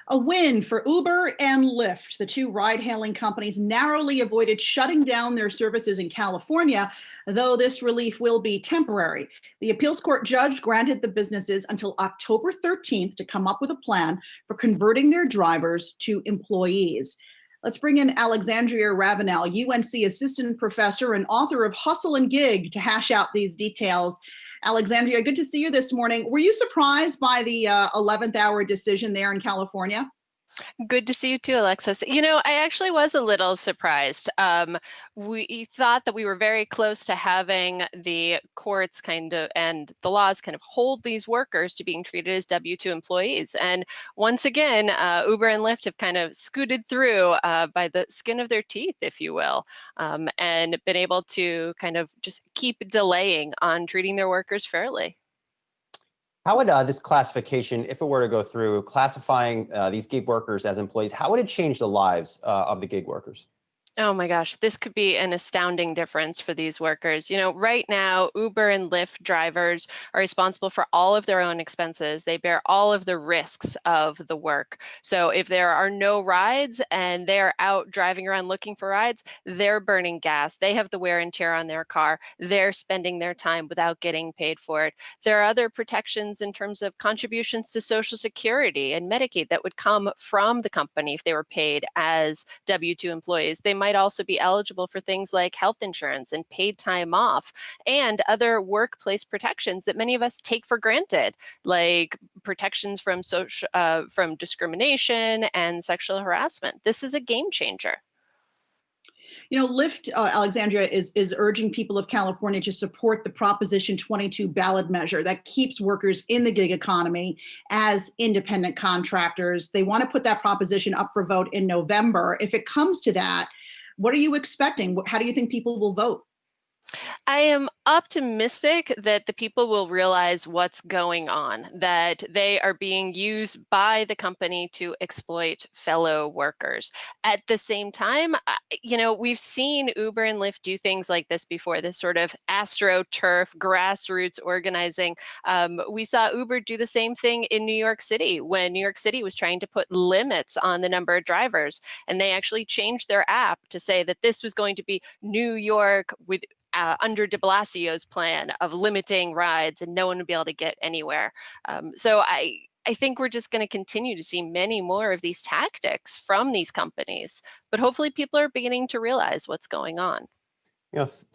A win for Uber and Lyft. The two ride hailing companies narrowly avoided shutting down their services in California, though this relief will be temporary. The appeals court judge granted the businesses until October 13th to come up with a plan for converting their drivers to employees. Let's bring in Alexandrea Ravenelle, UNC Assistant Professor and author of Hustle and Gig, to hash out these details. Alexandria, good to see you this morning. Were you surprised by the 11th hour decision there in California? Good to see you too, Alexis. I actually was a little surprised. We thought that we were very close to having the courts and the laws kind of hold these workers to being treated as W-2 employees. And once again, Uber and Lyft have kind of scooted through by the skin of their teeth, if you will, and been able to kind of just keep delaying on treating their workers fairly. How would this classification, if it were to go through, classifying these gig workers as employees, how would it change the lives of the gig workers? Oh my gosh, this could be an astounding difference for these workers. Right now, Uber and Lyft drivers are responsible for all of their own expenses. They bear all of the risks of the work. So if there are no rides and they're out driving around looking for rides, they're burning gas. They have the wear and tear on their car. They're spending their time without getting paid for it. There are other protections in terms of contributions to Social Security and Medicaid that would come from the company if they were paid as W-2 employees. They might also be eligible for things like health insurance and paid time off and other workplace protections that many of us take for granted, like protections from discrimination and sexual harassment. This is a game changer. Lyft, Alexandria, is urging people of California to support the Proposition 22 ballot measure that keeps workers in the gig economy as independent contractors. They want to put that proposition up for vote in November. If it comes to that, what are you expecting? How do you think people will vote? I am optimistic that the people will realize what's going on, that they are being used by the company to exploit fellow workers. At the same time, we've seen Uber and Lyft do things like this before, this sort of astroturf grassroots organizing. We saw Uber do the same thing in New York City when New York City was trying to put limits on the number of drivers. And they actually changed their app to say that this was going to be New York with under de Blasio's plan of limiting rides and no one would be able to get anywhere. So I think we're just going to continue to see many more of these tactics from these companies, but hopefully people are beginning to realize what's going on.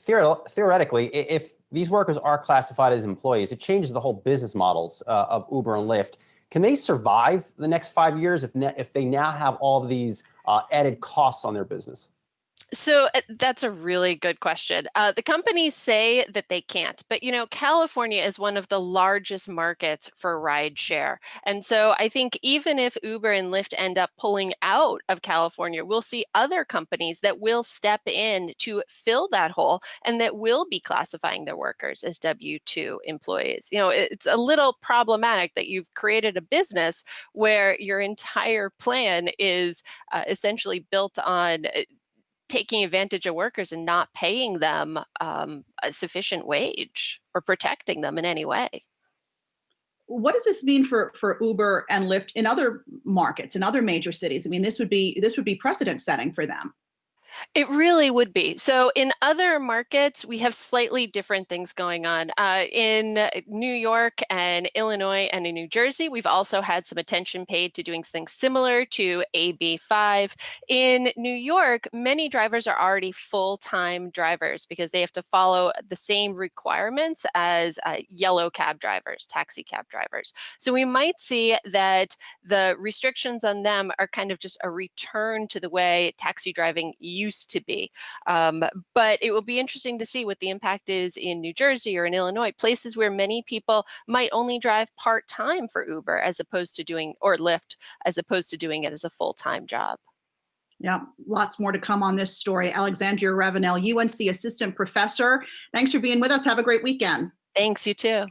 Theoretically, if these workers are classified as employees, it changes the whole business models of Uber and Lyft. Can they survive the next 5 years if they now have all of these added costs on their business? So that's a really good question. The companies say that they can't, but California is one of the largest markets for rideshare. And so I think even if Uber and Lyft end up pulling out of California, we'll see other companies that will step in to fill that hole and that will be classifying their workers as W-2 employees. It's a little problematic that you've created a business where your entire plan is essentially built on taking advantage of workers and not paying them a sufficient wage or protecting them in any way. What does this mean for Uber and Lyft in other markets, in other major cities? I mean, this would be precedent setting for them. It really would be. So in other markets, we have slightly different things going on. In New York and Illinois and in New Jersey, we've also had some attention paid to doing things similar to AB5. In New York, many drivers are already full-time drivers because they have to follow the same requirements as yellow cab drivers, taxi cab drivers. So we might see that the restrictions on them are kind of just a return to the way taxi driving used to be. But it will be interesting to see what the impact is in New Jersey or in Illinois, places where many people might only drive part-time for Uber as opposed to doing, or Lyft, as opposed to doing it as a full-time job. Yeah, lots more to come on this story. Alexandria Ravenelle, UNC Assistant Professor. Thanks for being with us. Have a great weekend. Thanks, you too.